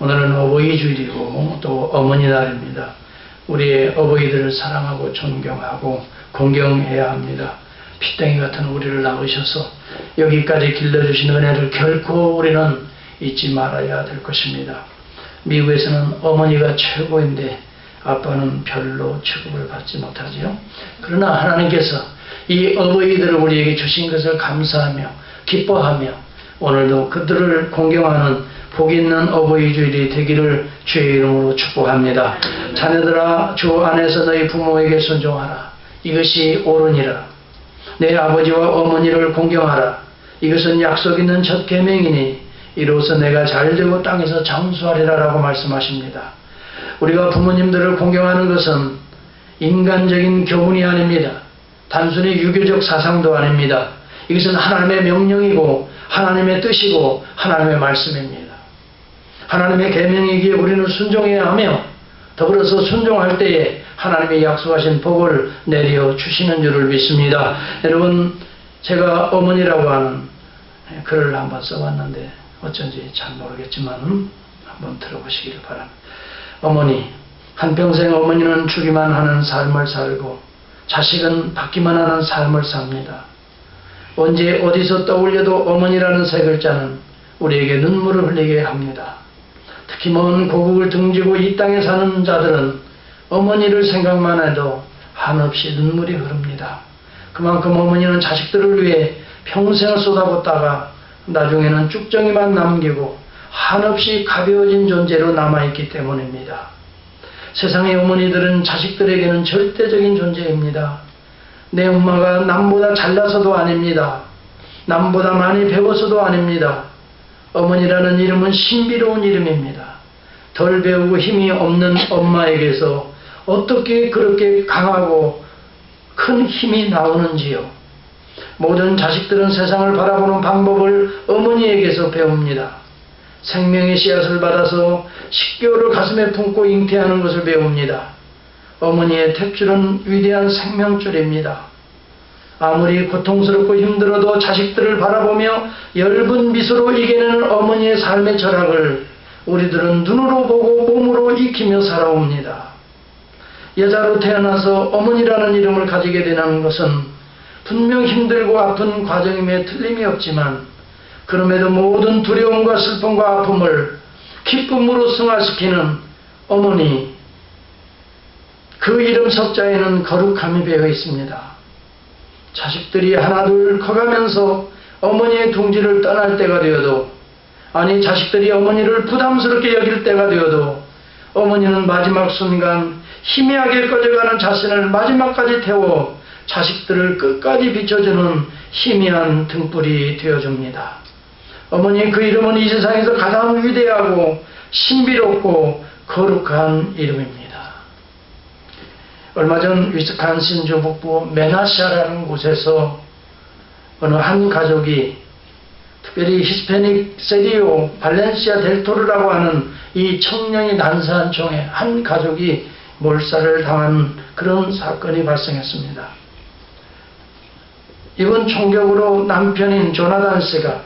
오늘은 어버이 주일이고 또 어머니 날입니다. 우리의 어버이들을 사랑하고 존경하고 공경해야 합니다. 피덩이 같은 우리를 낳으셔서 여기까지 길러주신 은혜를 결코 우리는 잊지 말아야 될 것입니다. 미국에서는 어머니가 최고인데 아빠는 별로 취급을 받지 못하지요. 그러나 하나님께서 이 어버이들을 우리에게 주신 것을 감사하며 기뻐하며 오늘도 그들을 공경하는 복 있는 어버이 주일이 되기를 주의 이름으로 축복합니다. 자녀들아, 주 안에서 너희 부모에게 순종하라. 이것이 옳으니라. 내 아버지와 어머니를 공경하라. 이것은 약속 있는 첫 계명이니 이로써 내가 잘되고 땅에서 장수하리라 라고 말씀하십니다. 우리가 부모님들을 공경하는 것은 인간적인 교훈이 아닙니다. 단순히 유교적 사상도 아닙니다. 이것은 하나님의 명령이고 하나님의 뜻이고 하나님의 말씀입니다. 하나님의 계명이기에 우리는 순종해야 하며 더불어서 순종할 때에 하나님이 약속하신 복을 내려 주시는 줄을 믿습니다. 여러분, 제가 어머니라고 하는 글을 한번 써봤는데 어쩐지 잘 모르겠지만 한번 들어보시기를 바랍니다. 어머니, 한평생 어머니는 주기만 하는 삶을 살고 자식은 받기만 하는 삶을 삽니다. 언제 어디서 떠올려도 어머니라는 세 글자는 우리에게 눈물을 흘리게 합니다. 특히 먼 고국을 등지고 이 땅에 사는 자들은 어머니를 생각만 해도 한없이 눈물이 흐릅니다. 그만큼 어머니는 자식들을 위해 평생을 쏟아붓다가 나중에는 쭉정이만 남기고 한없이 가벼워진 존재로 남아있기 때문입니다. 세상의 어머니들은 자식들에게는 절대적인 존재입니다. 내 엄마가 남보다 잘나서도 아닙니다. 남보다 많이 배워서도 아닙니다. 어머니라는 이름은 신비로운 이름입니다. 덜 배우고 힘이 없는 엄마에게서 어떻게 그렇게 강하고 큰 힘이 나오는지요. 모든 자식들은 세상을 바라보는 방법을 어머니에게서 배웁니다. 생명의 씨앗을 받아서 10개월을 가슴에 품고 잉태하는 것을 배웁니다. 어머니의 탯줄은 위대한 생명줄입니다. 아무리 고통스럽고 힘들어도 자식들을 바라보며 엷은 미소로 이겨내는 어머니의 삶의 철학을 우리들은 눈으로 보고 몸으로 익히며 살아옵니다. 여자로 태어나서 어머니라는 이름을 가지게 되는 것은 분명 힘들고 아픈 과정임에 틀림이 없지만 그럼에도 모든 두려움과 슬픔과 아픔을 기쁨으로 승화시키는 어머니, 그 이름 석자에는 거룩함이 배어 있습니다. 자식들이 하나둘 커가면서 어머니의 둥지를 떠날 때가 되어도, 아니 자식들이 어머니를 부담스럽게 여길 때가 되어도 어머니는 마지막 순간 희미하게 꺼져가는 자신을 마지막까지 태워 자식들을 끝까지 비춰주는 희미한 등불이 되어줍니다. 어머니, 그 이름은 이 세상에서 가장 위대하고 신비롭고 거룩한 이름입니다. 얼마 전 위스콘신 북부 메나샤라는 곳에서 어느 한 가족이, 특별히 히스패닉 세리오 발렌시아 델토르라고 하는 이 청년이 난사한 총에 한 가족이 몰살을 당한 그런 사건이 발생했습니다. 이번 총격으로 남편인 조나단 씨가,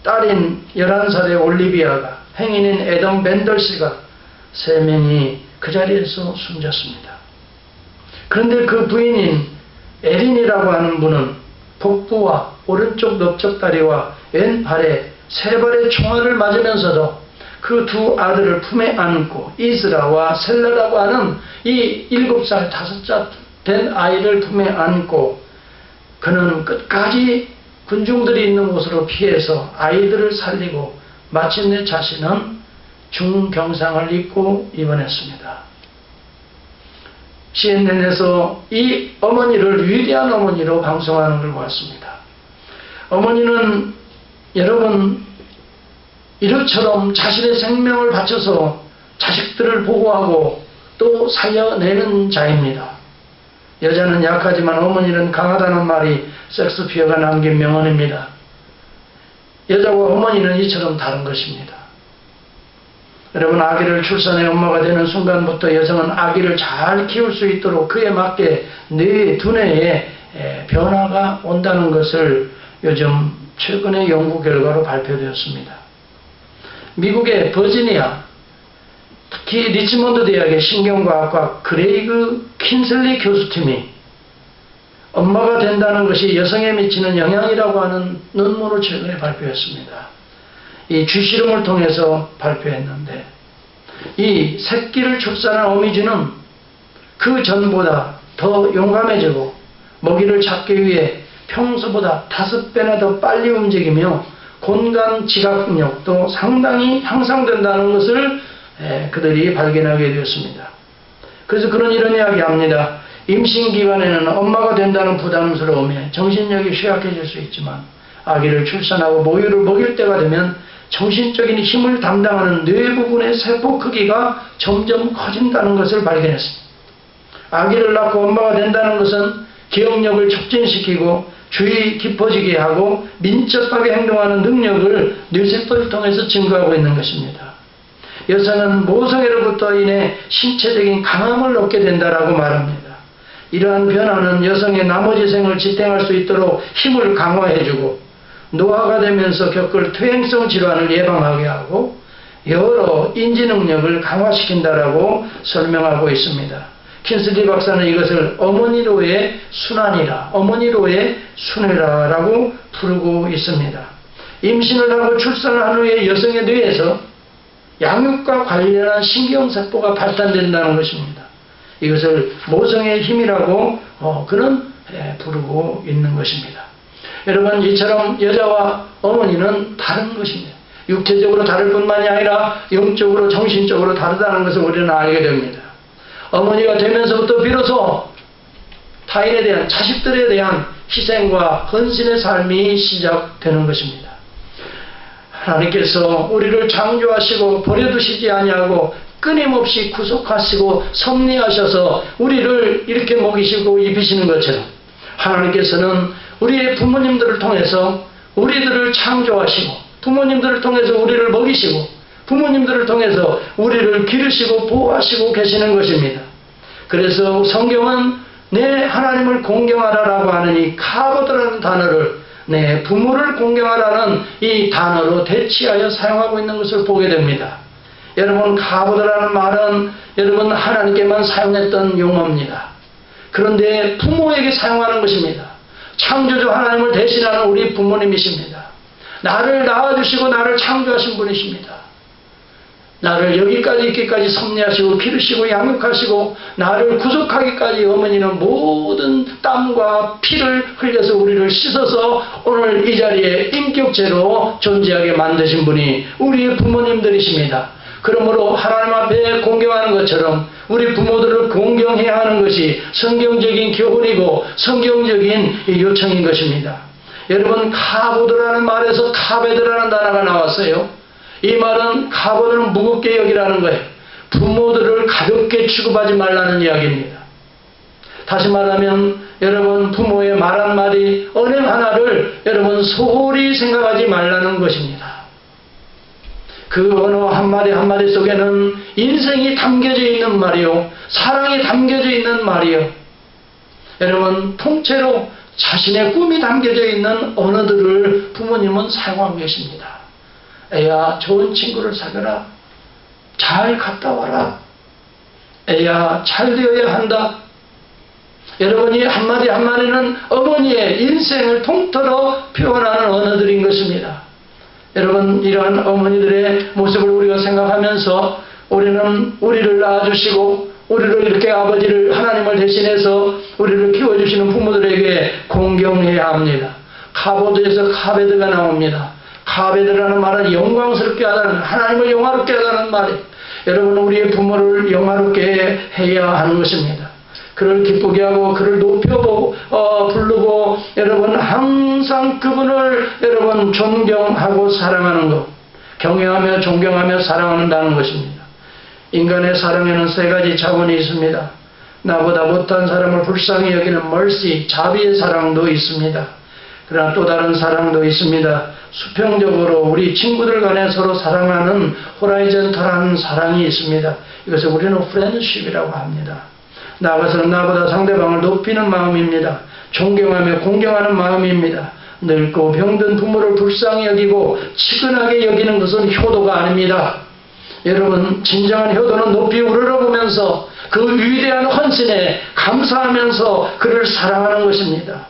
딸인 11살의 올리비아가, 행인인 애덤 벤덜 씨가 3명이 그 자리에서 숨졌습니다. 그런데 그 부인인 에린이라고 하는 분은 복부와 오른쪽 넓적다리와 왼팔에 3발의 총알을 맞으면서도 그 두 아들을 품에 안고 이스라와 셀라라고 하는 이 7살, 5살 된 아이를 품에 안고 그는 끝까지 군중들이 있는 곳으로 피해서 아이들을 살리고 마침내 자신은 중경상을 입고 입원했습니다. CNN에서 이 어머니를 위대한 어머니로 방송하는 걸 보았습니다. 어머니는 여러분, 이처럼 자신의 생명을 바쳐서 자식들을 보호하고 또 살려내는 자입니다. 여자는 약하지만 어머니는 강하다는 말이 섹스피어가 남긴 명언입니다. 여자와 어머니는 이처럼 다른 것입니다. 여러분, 아기를 출산해 엄마가 되는 순간부터 여성은 아기를 잘 키울 수 있도록 그에 맞게 뇌, 두뇌에 변화가 온다는 것을 요즘 최근의 연구 결과로 발표되었습니다. 미국의 버지니아 특히 리치몬드 대학의 신경과학과 그레이그 킨슬리 교수팀이 엄마가 된다는 것이 여성에 미치는 영향이라고 하는 논문을 최근에 발표했습니다. 이 쥐씨름을 통해서 발표했는데, 이 새끼를 출산한 어미쥐는 그 전보다 더 용감해지고 먹이를 찾기 위해 평소보다 5배나 더 빨리 움직이며 공간 지각력도 상당히 향상된다는 것을 그들이 발견하게 되었습니다. 그래서 이런 이야기 합니다. 임신 기간에는 엄마가 된다는 부담스러움에 정신력이 쇠약해질 수 있지만 아기를 출산하고 모유를 먹일 때가 되면 정신적인 힘을 담당하는 뇌 부분의 세포 크기가 점점 커진다는 것을 발견했습니다. 아기를 낳고 엄마가 된다는 것은 기억력을 촉진시키고 주의 깊어지게 하고 민첩하게 행동하는 능력을 뇌세포를 통해서 증거하고 있는 것입니다. 여성은 모성애로부터 인해 신체적인 강함을 얻게 된다라고 말합니다. 이러한 변화는 여성의 나머지 생을 지탱할 수 있도록 힘을 강화해주고 노화가 되면서 겪을 퇴행성 질환을 예방하게 하고 여러 인지 능력을 강화시킨다라고 설명하고 있습니다. 킨슬리 박사는 이것을 어머니로의 순환이라, 어머니로의 순회라라고 부르고 있습니다. 임신을 하고 출산을 한 후에 여성의 뇌에서 양육과 관련한 신경세포가 발달된다는 것입니다. 이것을 모성의 힘이라고 그는 부르고 있는 것입니다. 여러분, 이처럼 여자와 어머니는 다른 것입니다. 육체적으로 다를 뿐만이 아니라 영적으로 정신적으로 다르다는 것을 우리는 알게 됩니다. 어머니가 되면서부터 비로소 타인에 대한, 자식들에 대한 희생과 헌신의 삶이 시작되는 것입니다. 하나님께서 우리를 창조하시고 버려두시지 아니하고 끊임없이 구속하시고 섭리하셔서 우리를 이렇게 먹이시고 입히시는 것처럼 하나님께서는 우리의 부모님들을 통해서 우리들을 창조하시고 부모님들을 통해서 우리를 먹이시고 부모님들을 통해서 우리를 기르시고 보호하시고 계시는 것입니다. 그래서 성경은 내 하나님을 공경하라라고 하는 이 카보드라는 단어를 내 부모를 공경하라는 이 단어로 대치하여 사용하고 있는 것을 보게 됩니다. 여러분, 카보드라는 말은 여러분 하나님께만 사용했던 용어입니다. 그런데 부모에게 사용하는 것입니다. 창조주 하나님을 대신하는 우리 부모님이십니다. 나를 낳아주시고 나를 창조하신 분이십니다. 나를 여기까지 있기까지 섭리하시고 기르시고 양육하시고 나를 구속하기까지 어머니는 모든 땀과 피를 흘려서 우리를 씻어서 오늘 이 자리에 인격체로 존재하게 만드신 분이 우리의 부모님들이십니다. 그러므로 하나님 앞에 공경하는 것처럼 우리 부모들을 공경해야 하는 것이 성경적인 교훈이고 성경적인 요청인 것입니다. 여러분, 카보드라는 말에서 카베드라는 단어가 나왔어요. 이 말은 카보드는 무겁게 여기라는 거예요. 부모들을 가볍게 취급하지 말라는 이야기입니다. 다시 말하면 여러분, 부모의 말 한마디, 언행 하나를 여러분 소홀히 생각하지 말라는 것입니다. 그 언어 한마디 한마디 속에는 인생이 담겨져 있는 말이요, 사랑이 담겨져 있는 말이요, 여러분 통째로 자신의 꿈이 담겨져 있는 언어들을 부모님은 사용하고 계십니다. 애야, 좋은 친구를 사귀어라. 잘 갔다 와라. 애야, 잘 되어야 한다. 여러분이 한마디 한마디는 어머니의 인생을 통틀어 표현하는 언어들인 것입니다. 여러분, 이러한 어머니들의 모습을 우리가 생각하면서 우리는 우리를 낳아주시고 우리를 이렇게 아버지를 하나님을 대신해서 우리를 키워주시는 부모들에게 공경해야 합니다. 카보드에서 카베드가 나옵니다. 카베드라는 말은 영광스럽게 하다는, 하나님을 영화롭게 하다는 말이에요. 여러분, 우리의 부모를 영화롭게 해야 하는 것입니다. 그를 기쁘게 하고 그를 높여보고 부르고 여러분 항상 그분을 여러분 존경하고 사랑하는 것, 경외하며 존경하며 사랑한다는 것입니다. 인간의 사랑에는 세 가지 차원이 있습니다. 나보다 못한 사람을 불쌍히 여기는 mercy, 자비의 사랑도 있습니다. 그러나 또 다른 사랑도 있습니다. 수평적으로 우리 친구들 간에 서로 사랑하는 호라이즌탈한 사랑이 있습니다. 이것을 우리는 friendship이라고 합니다. 나아가서는 나보다 상대방을 높이는 마음입니다. 존경하며 공경하는 마음입니다. 늙고 병든 부모를 불쌍히 여기고 치근하게 여기는 것은 효도가 아닙니다. 여러분, 진정한 효도는 높이 우러러보면서 그 위대한 헌신에 감사하면서 그를 사랑하는 것입니다.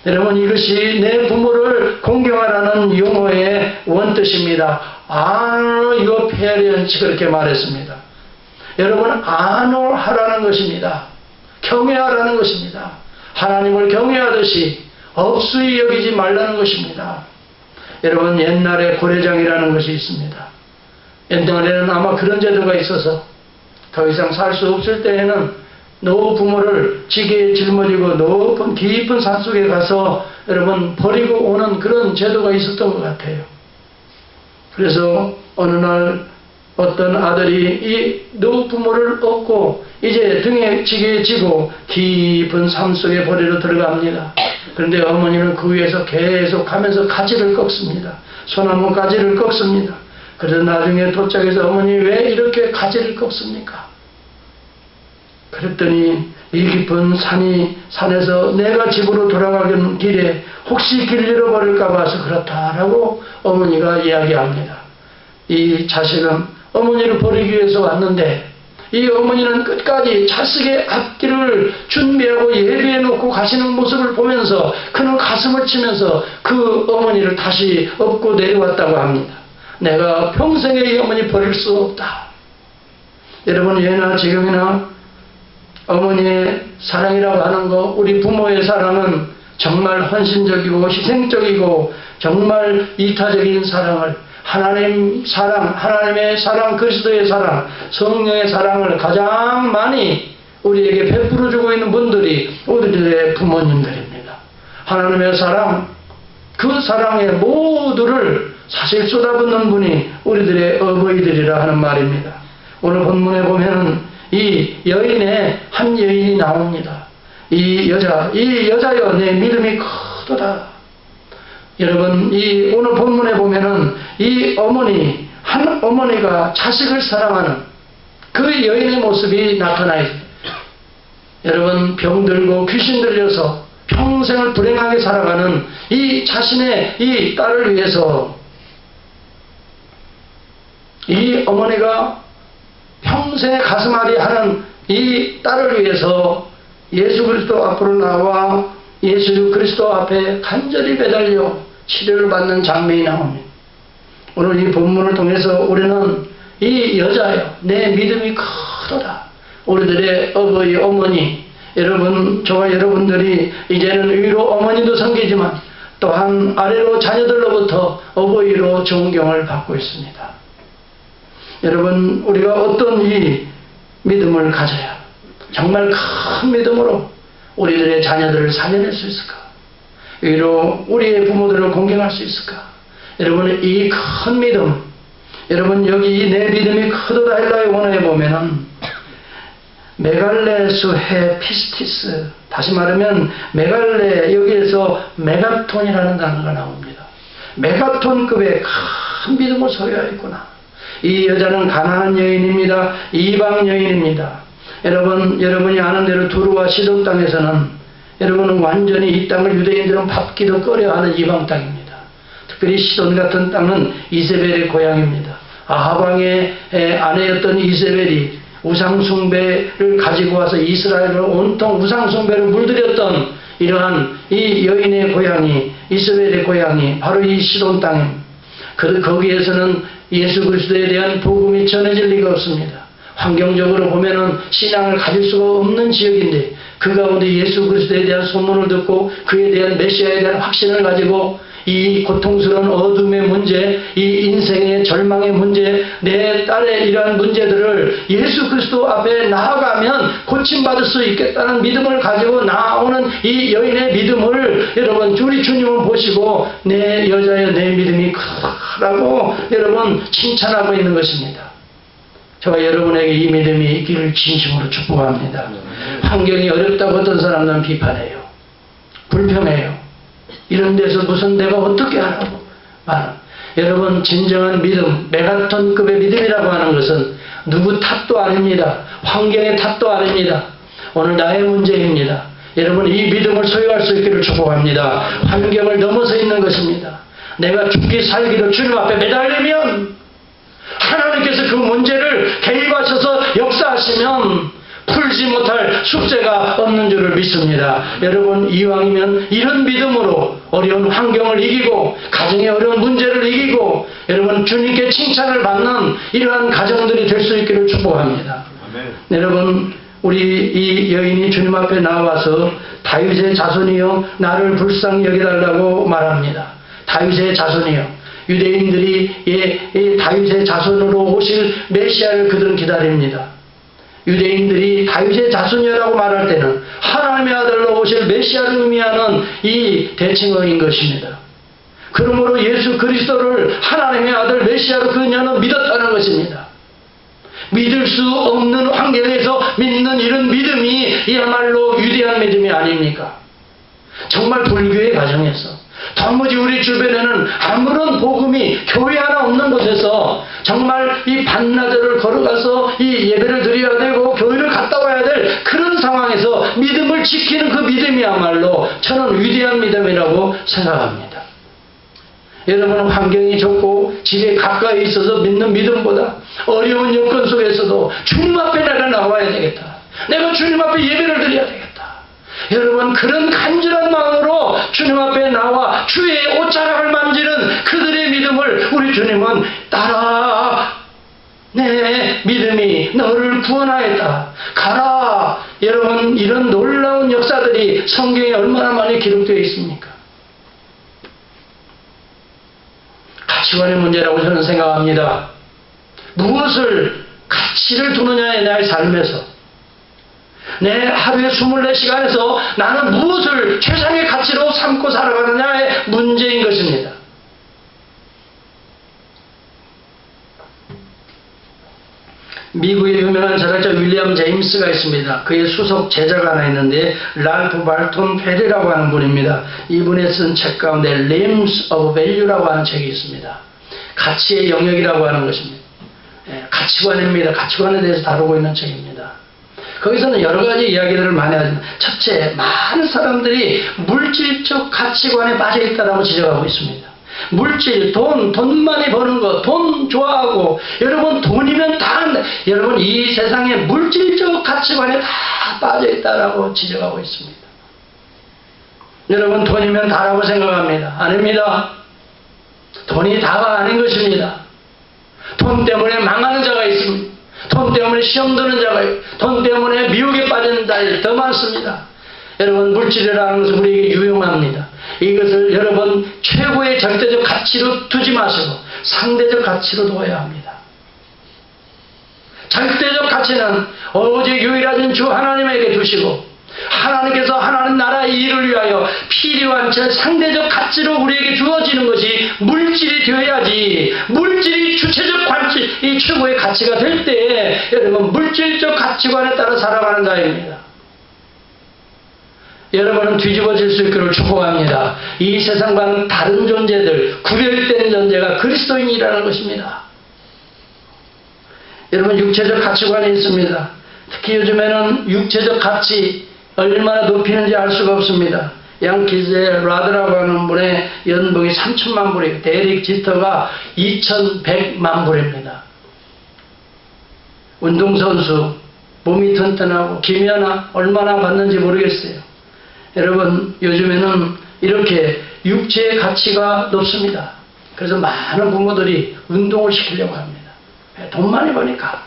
여러분, 이것이 내 부모를 공경하라는 용어의 원뜻입니다. honor your parents, 그렇게 말했습니다. 여러분, honor하라는 것입니다. 경외하라는 것입니다. 하나님을 경외하듯이 업수히 여기지 말라는 것입니다. 여러분, 옛날에 고래장이라는 것이 있습니다. 옛날에는 아마 그런 제도가 있어서 더 이상 살 수 없을 때에는 노 부모를 지게에 짊어지고 높은 깊은 산속에 가서 여러분 버리고 오는 그런 제도가 있었던 것 같아요. 그래서 어느 날 어떤 아들이 이 노 부모를 얻고 이제 등에 지게에 지고 깊은 산속에 버리러 들어갑니다. 그런데 어머니는 그 위에서 계속 가면서 가지를 꺾습니다. 소나무 가지를 꺾습니다. 그래서 나중에 도착해서 어머니 왜 이렇게 가지를 꺾습니까? 그랬더니 이 깊은 산에서 내가 집으로 돌아가는 길에 혹시 길 잃어버릴까 봐서 그렇다라고 어머니가 이야기합니다. 이 자식은 어머니를 버리기 위해서 왔는데 이 어머니는 끝까지 자식의 앞길을 준비하고 예비해 놓고 가시는 모습을 보면서 그는 가슴을 치면서 그 어머니를 다시 업고 내려왔다고 합니다. 내가 평생에 이 어머니 버릴 수 없다. 여러분, 예나 지금이나 어머니의 사랑이라고 하는 것, 우리 부모의 사랑은 정말 헌신적이고 희생적이고 정말 이타적인 사랑을, 하나님의 사랑, 그리스도의 사랑, 성령의 사랑을 가장 많이 우리에게 베풀어주고 있는 분들이 우리들의 부모님들입니다. 하나님의 사랑, 그 사랑의 모두를 사실 쏟아붓는 분이 우리들의 어버이들이라 하는 말입니다. 오늘 본문에 보면은 이 여인의 한 여인이 나옵니다. 이 여자여 내 믿음이 크도다. 여러분, 이 오늘 본문에 보면은 이 어머니, 한 어머니가 자식을 사랑하는 그 여인의 모습이 나타나 있습니다. 여러분, 병들고 귀신 들려서 평생을 불행하게 살아가는 이 자신의 이 딸을 위해서 이 어머니가 평생에 가슴앓이 하는 이 딸을 위해서 예수 그리스도 앞으로 나와 예수 그리스도 앞에 간절히 매달려 치료를 받는 장면이 나옵니다. 오늘 이 본문을 통해서 우리는 이 여자여 내 믿음이 크도다. 우리들의 어버이 어머니, 여러분, 저와 여러분들이 이제는 위로 어머니도 섬기지만 또한 아래로 자녀들로부터 어버이로 존경을 받고 있습니다. 여러분, 우리가 어떤 이 믿음을 가져야 정말 큰 믿음으로 우리들의 자녀들을 살려낼 수 있을까? 위로 우리의 부모들을 공경할 수 있을까? 여러분, 이 큰 믿음, 여러분, 여기 내 믿음이 크도다 헬라의 원어에 보면은 메갈레수헤 피스티스, 다시 말하면 메갈레, 여기에서 메가톤이라는 단어가 나옵니다. 메가톤급의 큰 믿음을 소유하였구나. 이 여자는 가나안 여인입니다. 이방 여인입니다. 여러분이 아는 대로 두루와 시돈 땅에서는 여러분은 완전히 이 땅을 유대인들은 밟기도 꺼려하는 이방 땅입니다. 특별히 시돈 같은 땅은 이세벨의 고향입니다. 아합왕의 아내였던 이세벨이 우상숭배를 가지고 와서 이스라엘을 온통 우상숭배를 물들였던 이러한 이 여인의 고향이, 이세벨의 고향이 바로 이 시돈 땅입니다. 거기에서는 예수 그리스도에 대한 복음이 전해질 리가 없습니다. 환경적으로 보면은 신앙을 가질 수가 없는 지역인데 그 가운데 예수 그리스도에 대한 소문을 듣고 그에 대한 메시아에 대한 확신을 가지고 이 고통스러운 어둠의 문제, 이 인생의 절망의 문제, 내 딸의 이러한 문제들을 예수 그리스도 앞에 나아가면 고침받을 수 있겠다는 믿음을 가지고 나오는 이 여인의 믿음을 여러분, 우리 주님을 보시고 내 여자여 내 믿음이 크다고 여러분 칭찬하고 있는 것입니다. 저와 여러분에게 이 믿음이 있기를 진심으로 축복합니다. 환경이 어렵다고 어떤 사람들은 비판해요. 불평해요. 이런 데서 무슨 내가 어떻게 하라고 말은. 여러분, 진정한 믿음, 메가톤급의 믿음이라고 하는 것은 누구 탓도 아닙니다. 환경의 탓도 아닙니다. 오늘 나의 문제입니다. 여러분, 이 믿음을 소유할 수 있기를 축복합니다. 환경을 넘어서 있는 것입니다. 내가 죽기 살기로 주님 앞에 매달리면 하나님 하나님께서 그 문제를 개입하셔서 역사하시면 풀지 못할 숙제가 없는 줄을 믿습니다. 여러분, 이왕이면 이런 믿음으로 어려운 환경을 이기고 가정의 어려운 문제를 이기고 여러분 주님께 칭찬을 받는 이러한 가정들이 될 수 있기를 축복합니다. 아멘. 여러분, 우리 이 여인이 주님 앞에 나와서 다윗의 자손이여 나를 불쌍히 여겨달라고 말합니다. 다윗의 자손이여. 유대인들이 다윗의 자손으로 오실 메시아를 그들은 기다립니다. 유대인들이 다윗의 자손이라고 말할 때는 하나님의 아들로 오실 메시아를 의미하는 이 대칭어인 것입니다. 그러므로 예수 그리스도를 하나님의 아들 메시아로 그녀는 믿었다는 것입니다. 믿을 수 없는 환경에서 믿는 이런 믿음이 이야말로 위대한 믿음이 아닙니까? 정말 불교의 가정에서 도무지 우리 주변에는 아무런 복음이 교회 하나 없는 곳에서 정말 이 반나절을 걸어가서 이 예배를 드려야 되고 교회를 갔다 와야 될 그런 상황에서 믿음을 지키는 그 믿음이야말로 저는 위대한 믿음이라고 생각합니다. 여러분, 환경이 좋고 집에 가까이 있어서 믿는 믿음보다 어려운 여건 속에서도 주님 앞에 내가 나와야 되겠다. 내가 주님 앞에 예배를 드려야 되겠다. 여러분, 그런 간절한 마음으로 주님 앞에 나와 주의 옷자락을 만지는 그들의 믿음을 우리 주님은 따라 내 믿음이 너를 구원하였다. 가라. 여러분, 이런 놀라운 역사들이 성경에 얼마나 많이 기록되어 있습니까? 가치관의 문제라고 저는 생각합니다. 무엇을 가치를 두느냐에 나의 삶에서 내 하루에 24시간에서 나는 무엇을 최상의 가치로 삼고 살아가느냐의 문제인 것입니다. 미국의 유명한 철학자 윌리엄 제임스가 있습니다. 그의 수석 제자가 하나 있는데 랄프 발톤 페리라고 하는 분입니다. 이분이 쓴 책 가운데 Realms of Value라고 하는 책이 있습니다. 가치의 영역이라고 하는 것입니다. 가치관입니다. 가치관에 대해서 다루고 있는 책입니다. 거기서는 여러 가지 이야기들을 많이 하지만 첫째, 많은 사람들이 물질적 가치관에 빠져 있다고 지적하고 있습니다. 물질, 돈 많이 버는 거, 돈 좋아하고, 여러분 돈이면 다, 여러분 이 세상에 물질적 가치관에 다 빠져 있다라고 지적하고 있습니다. 여러분 돈이면 다라고 생각합니다. 아닙니다. 돈이 다가 아닌 것입니다. 돈 때문에 망하는 자가 있습니다. 돈 때문에 시험 드는 자가 있고, 돈 때문에 미혹에 빠지는 자들이 더 많습니다. 여러분, 물질이라는 것은 우리에게 유용합니다. 이것을 여러분 최고의 절대적 가치로 두지 마시고 상대적 가치로 두어야 합니다. 절대적 가치는 오직 유일하신 주 하나님에게 두시고, 하나님께서 하나님 나라의 일을 위하여 필요한 상대적 가치로 우리에게 주어지는 것이 물질이 되어야지, 물질이 주체적 가치, 이 최고의 가치가 될 때에 여러분 물질적 가치관에 따라 살아가는 자입니다. 여러분은 뒤집어질 수 있기를 축복합니다. 이 세상과는 다른 존재들, 구별된 존재가 그리스도인이라는 것입니다. 여러분, 육체적 가치관이 있습니다. 특히 요즘에는 육체적 가치 얼마나 높이는지 알 수가 없습니다. 양키즈의 라드라고 하는 분의 연봉이 3천만 불이에요. 데릭 지터가 2,100만 불입니다. 운동선수, 몸이 튼튼하고 김연아 얼마나 받는지 모르겠어요. 여러분, 요즘에는 이렇게 육체의 가치가 높습니다. 그래서 많은 부모들이 운동을 시키려고 합니다. 돈 많이 버니까.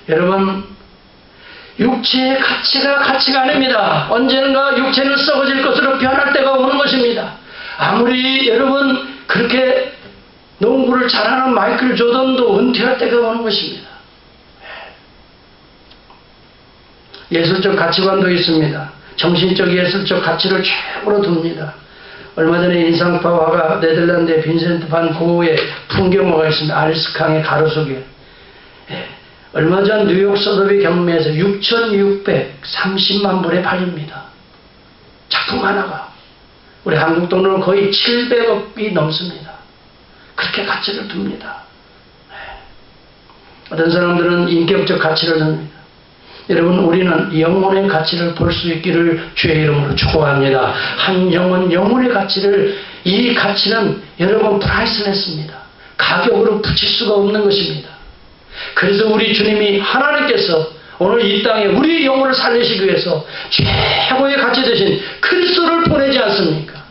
여러분, 육체의 가치가 아닙니다. 언젠가 육체는 썩어질 것으로 변할 때가 오는 것입니다. 아무리 여러분 그렇게 농구를 잘하는 마이클 조던도 은퇴할 때가 오는 것입니다. 예술적 가치관도 있습니다. 정신적 예술적 가치를 최고로 둡니다. 얼마 전에 인상파 화가 네덜란드의 빈센트 반 고흐의 풍경화가 있습니다. 아리스강의 가로수길. 얼마 전 뉴욕 소더비 경매에서 6,630만 불에 팔립니다. 작품 하나가. 우리 한국 돈으로 거의 700억이 넘습니다. 그렇게 가치를 둡니다. 어떤 사람들은 인격적 가치를 둡니다. 여러분, 우리는 영혼의 가치를 볼 수 있기를 주의 이름으로 축복합니다. 한 영혼의 가치를 이 가치는 여러분 프라이스레스입니다. 가격으로 붙일 수가 없는 것입니다. 그래서 우리 주님이 하나님께서 오늘 이 땅에 우리 영혼을 살리시기 위해서 최고의 가치 되신 그리스도를 보내지 않습니까?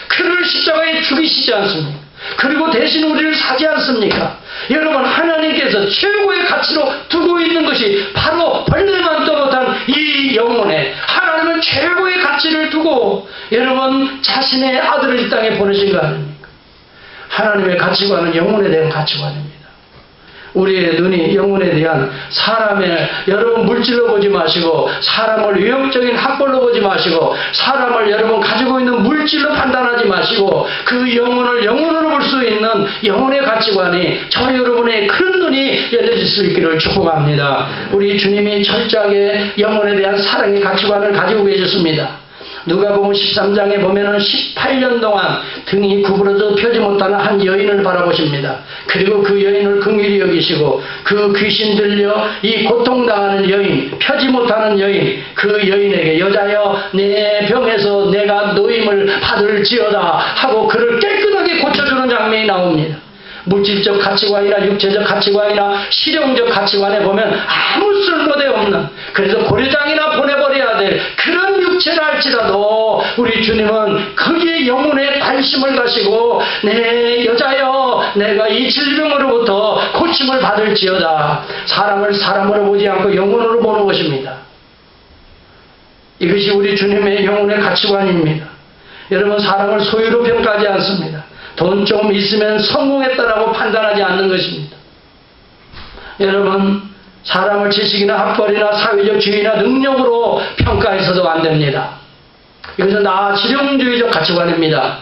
그를 십자가에 죽이시지 않습니까? 그리고 대신 우리를 사지 않습니까? 여러분, 하나님께서 최고의 가치로 두고 있는 것이 바로 벌레만도 못한 이 영혼에 하나님은 최고의 가치를 두고 여러분 자신의 아들을 이 땅에 보내신 거 아닙니까? 하나님의 가치관은 영혼에 대한 가치관입니다. 우리의 눈이 영혼에 대한 사람의 여러분 물질로 보지 마시고 사람을 유형적인 학벌로 보지 마시고 사람을 여러분 가지고 있는 물질로 판단하지 마시고 그 영혼을 영혼으로 볼 수 있는 영혼의 가치관이 저 여러분의 큰 눈이 열려질 수 있기를 축복합니다. 우리 주님이 철저하게 영혼에 대한 사랑의 가치관을 가지고 계셨습니다. 누가복음 13장에 보면은 18년 동안 등이 구부러져 펴지 못하는 한 여인을 바라보십니다. 그리고 그 여인을 긍휼히 여기시고 그 귀신 들려 이 고통당하는 여인, 펴지 못하는 여인, 그 여인에게 여자여 내 병에서 내가 노임을 받을지어다 하고 그를 깨끗하게 고쳐주는 장면이 나옵니다. 물질적 가치관이나 육체적 가치관이나 실용적 가치관에 보면 아무 쓸모대 없는, 그래서 고려장이나 보내버려야 될 그런 육체를 할지라도 우리 주님은 거기에 영혼에 관심을 가시고 내 여자여 내가 이 질병으로부터 고침을 받을지어다. 사람을 사람으로 보지 않고 영혼으로 보는 것입니다. 이것이 우리 주님의 영혼의 가치관입니다. 여러분, 사람을 소유로 평가하지 않습니다. 돈 좀 있으면 성공했다라고 판단하지 않는 것입니다. 여러분, 사람을 지식이나 학벌이나 사회적 지위나 능력으로 평가해서도 안 됩니다. 이것은 실용주의적 가치관입니다.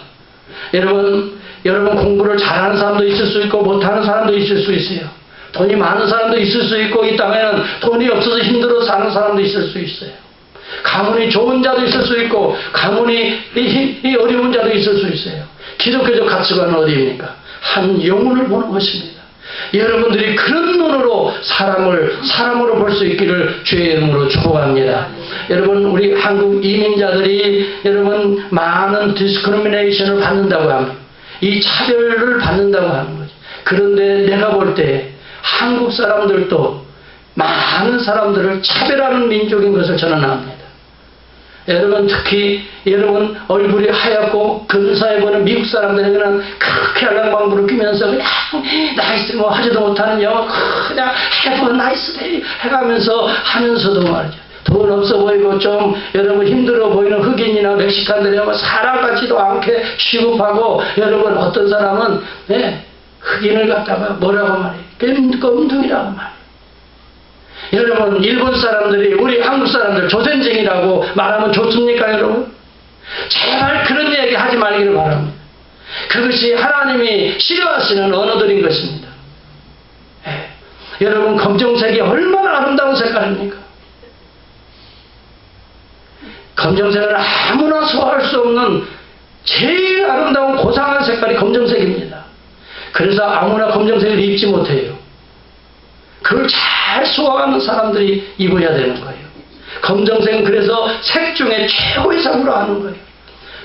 여러분 공부를 잘하는 사람도 있을 수 있고 못하는 사람도 있을 수 있어요. 돈이 많은 사람도 있을 수 있고 이 땅에는 돈이 없어서 힘들어 사는 사람도 있을 수 있어요. 가문이 좋은 자도 있을 수 있고 가문이 어려운 자도 있을 수 있어요. 기독교적 가치관은 어디입니까? 한 영혼을 보는 것입니다. 여러분들이 그런 눈으로 사람으로 볼 수 있기를 주의 이름으로 축복합니다. 여러분, 우리 한국 이민자들이 여러분 많은 디스크리미네이션을 받는다고 합니다. 이 차별을 받는다고 하는 거죠. 그런데 내가 볼 때 한국 사람들도 많은 사람들을 차별하는 민족인 것을 저는 압니다. 여러분, 특히 여러분 얼굴이 하얗고 근사해 보이는 미국 사람들에게는 그렇게 알랑방구를 끼면서 그냥 나이스 뭐 하지도 못하는 영어 그냥 해도 나이스 데이 해가면서 하면서도 말이죠. 돈 없어 보이고 좀 여러분 힘들어 보이는 흑인이나 멕시칸들이 사람 같지도 않게 취급하고, 여러분 어떤 사람은 흑인을 갖다가 뭐라고 말해요? 껌둥이라고 말해요. 여러분, 일본 사람들이 우리 한국 사람들 조센쟁이라고 말하면 좋습니까, 여러분? 제발 그런 얘기 하지 말기를 바랍니다. 그것이 하나님이 싫어하시는 언어들인 것입니다. 여러분, 검정색이 얼마나 아름다운 색깔입니까? 검정색은 아무나 소화할 수 없는 제일 아름다운 고상한 색깔이 검정색입니다. 그래서 아무나 검정색을 입지 못해요. 그걸 잘 소화하는 사람들이 입어야 되는 거예요. 검정색은 그래서 색 중에 최고의 색으로 하는 거예요.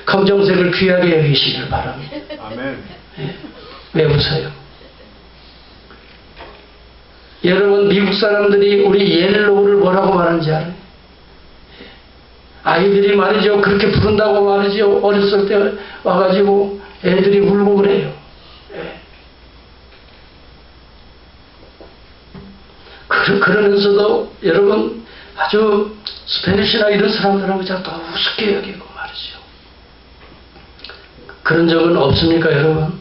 검정색을 귀하게 여기시길 바랍니다. 아멘. 왜 웃어요? 여러분, 미국 사람들이 우리 옐로우를 뭐라고 말하는지 알아요? 아이들이 말이죠, 그렇게 부른다고 말이죠. 어렸을 때 와가지고 애들이 울고 그래요. 그러면서도 여러분 아주 스페니쉬나 이런 사람들하고 자꾸 우습게 여기고 말이죠. 그런 적은 없습니까, 여러분?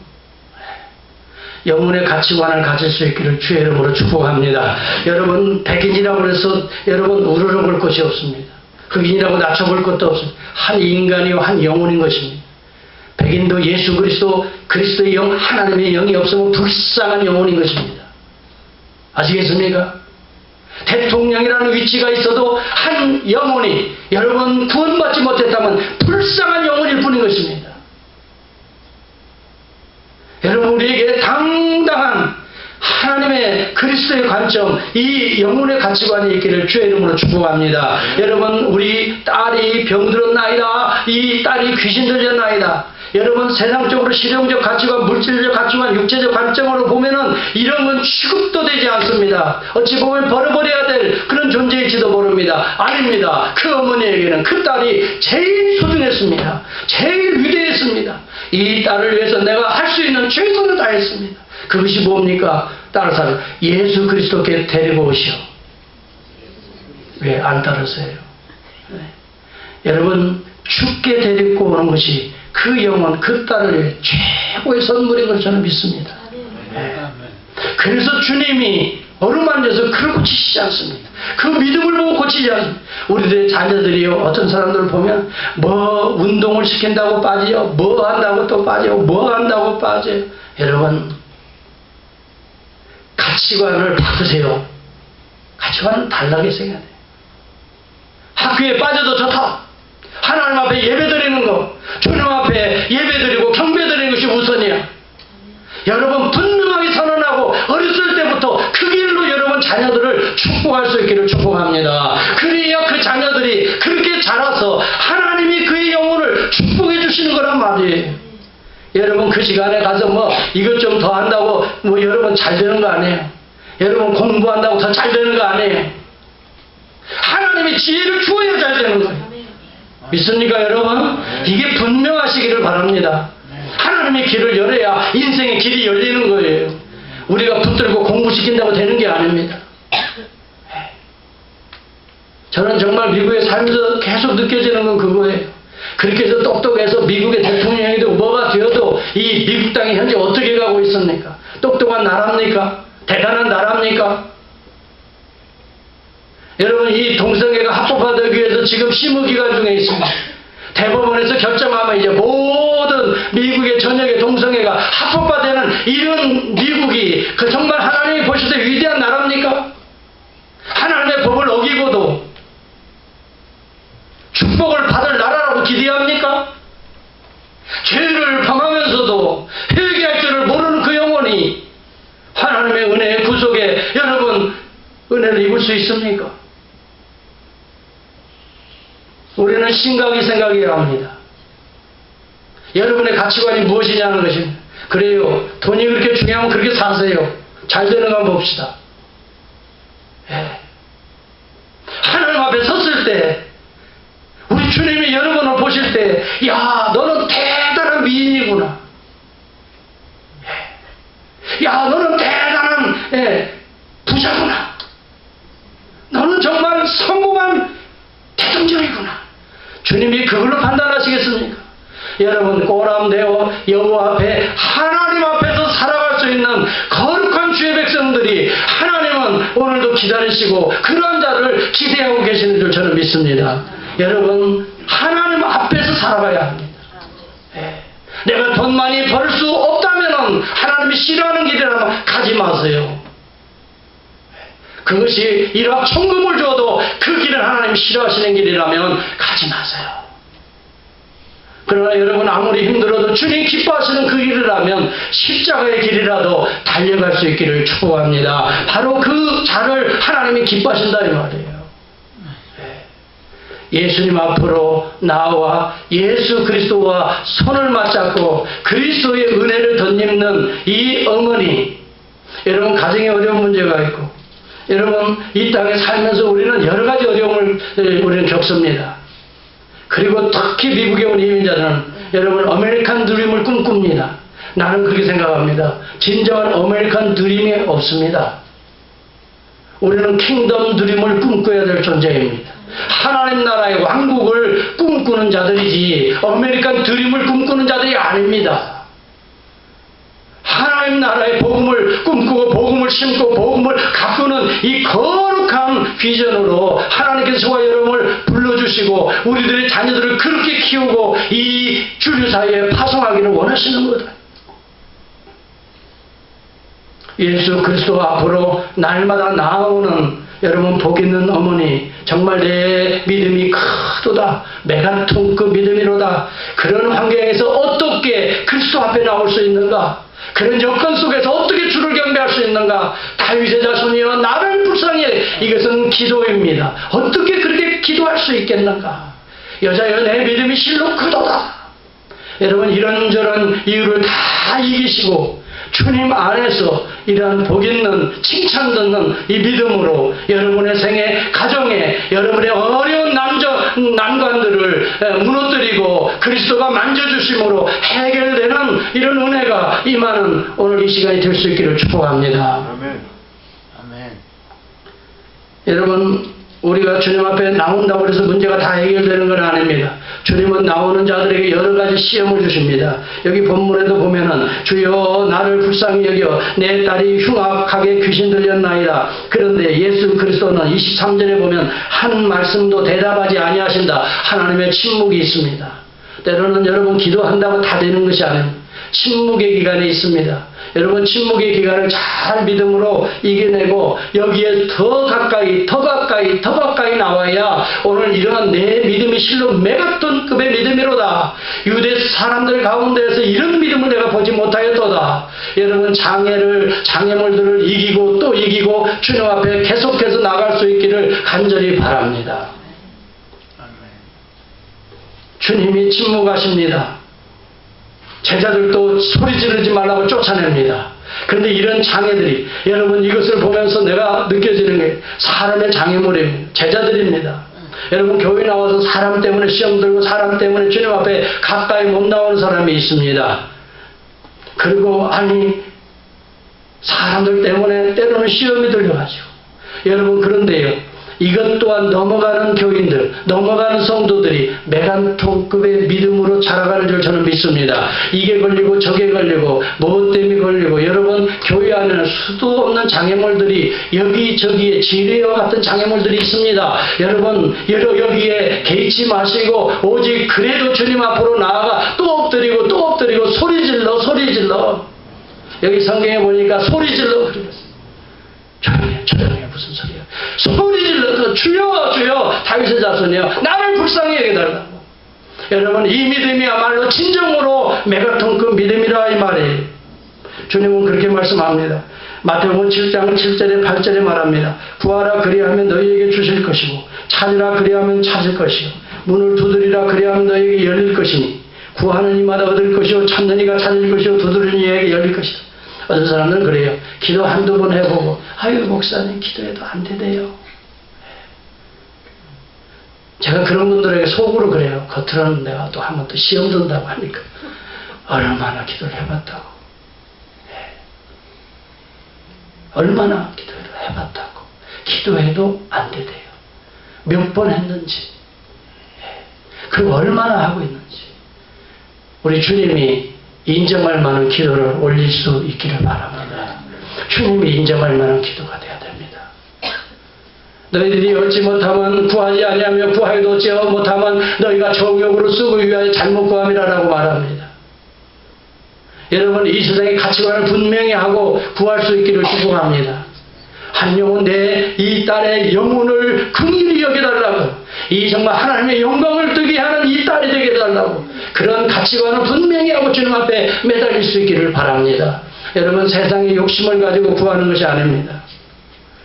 영혼의 가치관을 가질 수 있기를 주의 이름으로 축복합니다. 여러분, 백인이라고 해서 여러분 우러러 볼 것이 없습니다. 흑인이라고 낮춰볼 것도 없습니다. 한 인간이요, 한 영혼인 것입니다. 백인도 예수 그리스도의 영, 하나님의 영이 없으면 불쌍한 영혼인 것입니다. 아시겠습니까? 대통령이라는 위치가 있어도 한 영혼이 여러분 구원받지 못했다면 불쌍한 영혼일 뿐인 것입니다. 여러분, 우리에게 당당한 하나님의 그리스도의 관점, 이 영혼의 가치관이 있기를 주의 이름으로 축복합니다. 여러분, 우리 딸이 병들었나이다, 이 딸이 귀신 들렸나이다, 여러분 세상적으로 실용적 가치관, 물질적 가치관, 육체적 관점으로 보면은 이런 건 취급도 되지 않습니다. 어찌 보면 버려버려야 될 그런 존재일지도 모릅니다. 아닙니다. 그 어머니에게는 그 딸이 제일 소중했습니다. 제일 위대했습니다. 이 딸을 위해서 내가 할 수 있는 최선을 다했습니다. 그것이 뭡니까? 딸을 예수 그리스도께 데리고 오시오. 왜 안 따르세요? 네. 여러분 죽게 데리고 오는 것이 그 영혼, 그 딸을 위해 최고의 선물인 걸 저는 믿습니다. 네. 그래서 주님이 어루만져서 그걸 고치시지 않습니다. 그 믿음을 보고 고치지 않습니다. 우리들의 자녀들이요, 어떤 사람들을 보면 뭐 운동을 시킨다고 빠지요, 뭐 한다고 또 빠지요, 뭐 한다고 빠져요. 여러분 가치관을 바꾸세요. 가치관은 달라게 생각해야 돼요. 학교에 빠져도 좋다. 하나님 앞에 예배드리는 거, 주님 앞에 예배드리고 경배드리는 것이 우선이야. 여러분 분명하게 선언하고 어렸을 때부터 그 길로 여러분 자녀들을 축복할 수 있기를 축복합니다. 그래야 그 자녀들이 그렇게 자라서 하나님이 그의 영혼을 축복해 주시는 거란 말이에요. 여러분 그 시간에 가서 뭐 이것 좀 더 한다고 뭐 여러분 잘 되는 거 아니에요. 여러분 공부한다고 더 잘 되는 거 아니에요. 하나님이 지혜를 주어야 잘 되는 거예요. 믿습니까 여러분? 이게 분명하시기를 바랍니다. 하나님의 길을 열어야 인생의 길이 열리는 거예요. 우리가 붙들고 공부시킨다고 되는 게 아닙니다. 저는 정말 미국에 살면서 계속 느껴지는 건 그거예요. 그렇게 해서 똑똑해서 미국의 대통령이 되고 뭐가 되어도 이 미국 땅이 현재 어떻게 가고 있습니까? 똑똑한 나라입니까? 대단한 나라입니까? 여러분 이 동성애가 합법화되기 위해서 지금 심의기간 중에 있습니다. 대법원에서 결정하면 이제 모든 미국의 전역의 동성애가 합법화되는 이런 미국이 그 정말 하나님이 보실 때 위대한 나라입니까? 하나님의 법을 어기고도 축복을 받을 나라라고 기대합니까? 죄를 범하면서도 회개할 줄을 모르는 그 영혼이 하나님의 은혜의 구속에 여러분 은혜를 입을 수 있습니까? 우리는 심각히 생각해야 합니다. 여러분의 가치관이 무엇이냐는 것입니다. 그래요. 돈이 그렇게 중요하면 그렇게 사세요. 잘 되는 거 봅시다. 예. 하나님 앞에 섰을 때 우리 주님이 여러분을 보실 때 야 너는 대단한 미인이구나. 예. 야 너는 대단한 부자구나. 너는 정말 성공한 대통령이구나. 주님이 그걸로 판단하시겠습니까? 여러분 꼬람되어 여호와 앞에 하나님 앞에서 살아갈 수 있는 거룩한 주의 백성들이 하나님은 오늘도 기다리시고 그런 자를 기대하고 계시는 줄 저는 믿습니다. 여러분 하나님 앞에서 살아가야 합니다. 내가 돈 많이 벌 수 없다면 하나님이 싫어하는 길이라면 가지 마세요. 그것이 1억 천금을 줘도 그 길은 하나님 싫어하시는 길이라면 가지 마세요. 그러나 여러분 아무리 힘들어도 주님 기뻐하시는 그 길이라면 십자가의 길이라도 달려갈 수 있기를 축복합니다. 바로 그 자를 하나님이 기뻐하신다 이 말이에요. 예수님 앞으로 나와 예수 그리스도와 손을 맞잡고 그리스도의 은혜를 덧입는 이 어머니, 여러분 가정에 어려운 문제가 있고 여러분 이 땅에 살면서 우리는 여러 가지 어려움을 우리는 겪습니다. 그리고 특히 미국에 온 이민자들은 여러분 아메리칸 드림을 꿈꿉니다. 나는 그렇게 생각합니다. 진정한 아메리칸 드림이 없습니다. 우리는 킹덤 드림을 꿈꿔야 될 존재입니다. 하나님 나라의 왕국을 꿈꾸는 자들이지 아메리칸 드림을 꿈꾸는 자들이 아닙니다. 하나님 나라의 복음을 꿈꾸고 복음을 심고 복음을 가꾸는 이 거룩한 비전으로 하나님께서 저와 여러분을 불러주시고 우리들의 자녀들을 그렇게 키우고 이 주류 사회에 파송하기를 원하시는 거다. 예수 그리스도 앞으로 날마다 나아오는 여러분 복 있는 어머니, 정말 내 믿음이 크도다, 메가톤급 믿음이로다. 그런 환경에서 어떻게 그리스도 앞에 나올 수 있는가? 그런 여건 속에서 어떻게 주를 경배할 수 있는가? 다윗의 자손이여 나를 불쌍히. 이것은 기도입니다. 어떻게 그렇게 기도할 수 있겠는가? 여자여 내 믿음이 실로 크도다. 여러분 이런저런 이유를 다 이기시고 주님 안에서 이러한 복 있는 칭찬 듣는 이 믿음으로 여러분의 생애 가정에 여러분의 어려운 난관들을 무너뜨리고 그리스도가 만져주심으로 해결되는 이런 은혜가 임하는 오늘 이 시간이 될 수 있기를 축복합니다. 아멘. 아멘. 여러분 우리가 주님 앞에 나온다고 해서 문제가 다 해결되는 건 아닙니다. 주님은 나오는 자들에게 여러 가지 시험을 주십니다. 여기 본문에도 보면은 주여 나를 불쌍히 여겨 내 딸이 흉악하게 귀신 들렸나이다. 그런데 예수 그리스도는 23절에 보면 한 말씀도 대답하지 아니하신다. 하나님의 침묵이 있습니다. 때로는 여러분 기도한다고 다 되는 것이 아닙니다. 침묵의 기간이 있습니다. 여러분 침묵의 기간을 잘 믿음으로 이겨내고 여기에 더 가까이 나와야 오늘 이러한 내 믿음이 실로 메가톤급의 믿음이로다. 유대 사람들 가운데에서 이런 믿음을 내가 보지 못하였도다. 여러분 장애물들을 이기고 또 이기고 주님 앞에 계속해서 나갈 수 있기를 간절히 바랍니다. 주님이 침묵하십니다. 제자들도 소리 지르지 말라고 쫓아냅니다. 그런데 이런 장애들이 여러분 이것을 보면서 내가 느껴지는 게 사람의 장애물입니다. 제자들입니다. 여러분 교회 나와서 사람 때문에 시험 들고 사람 때문에 주님 앞에 가까이 못 나오는 사람이 있습니다. 그리고 사람들 때문에 때로는 시험이 들려가지고 여러분 그런데요. 이것 또한 넘어가는 교인들, 넘어가는 성도들이 메가톤급의 믿음으로 자라가는 줄 저는 믿습니다. 이게 걸리고 저게 걸리고 무엇 때문에 걸리고 여러분 교회 안에는 수도 없는 장애물들이 여기저기에 지뢰와 같은 장애물들이 있습니다. 여러분 여기에 개의치 마시고 오직 그래도 주님 앞으로 나아가 또 엎드리고 소리질러 여기 성경에 보니까 소리질러 그랬어요. 조용해 무슨 소리야. 소리 질러서 주여 다윗의 자손이여 나를 불쌍히 여겨달라고. 여러분 이 믿음이야말로 진정으로 메가톤급 믿음이라 이 말이에요. 주님은 그렇게 말씀합니다. 마태복음 7장 7절에 8절에 말합니다. 구하라 그리하면 너희에게 주실 것이고 찾으라 그리하면 찾을 것이요 문을 두드리라 그리하면 너희에게 열릴 것이니 구하는 이마다 얻을 것이요 찾는 이가 찾을 것이요 두드리는 이에게 열릴 것이다. 어떤 사람들은 그래요. 기도 한두 번 해보고 아유 목사님 기도해도 안 되대요. 제가 그런 분들에게 속으로 그래요. 겉으로는 내가 또 한 번 또 시험 든다고 하니까 얼마나 기도를 해봤다고. 얼마나 기도를 해봤다고. 기도해도 안 되대요. 몇 번 했는지 그리고 얼마나 하고 있는지 우리 주님이 인정할 만한 기도를 올릴 수 있기를 바랍니다. 주님이 인정할 만한 기도가 되어야 됩니다. 너희들이 얻지 못하면 구하지 아니하며 구하여도 얻지 못하면 너희가 정욕으로 쓰고 위하여 잘못 구함이라고 말합니다. 여러분 이 세상의 가치관을 분명히 하고 구할 수 있기를 축복합니다. 한 영혼 내 이 딸의 영혼을 긍휼히 여겨달라고 이 정말 하나님의 영광을 뜨게 하는 이 딸이 되게 해달라고 그런 가치관을 분명히 하고 주님 앞에 매달릴 수 있기를 바랍니다. 여러분 세상의 욕심을 가지고 구하는 것이 아닙니다.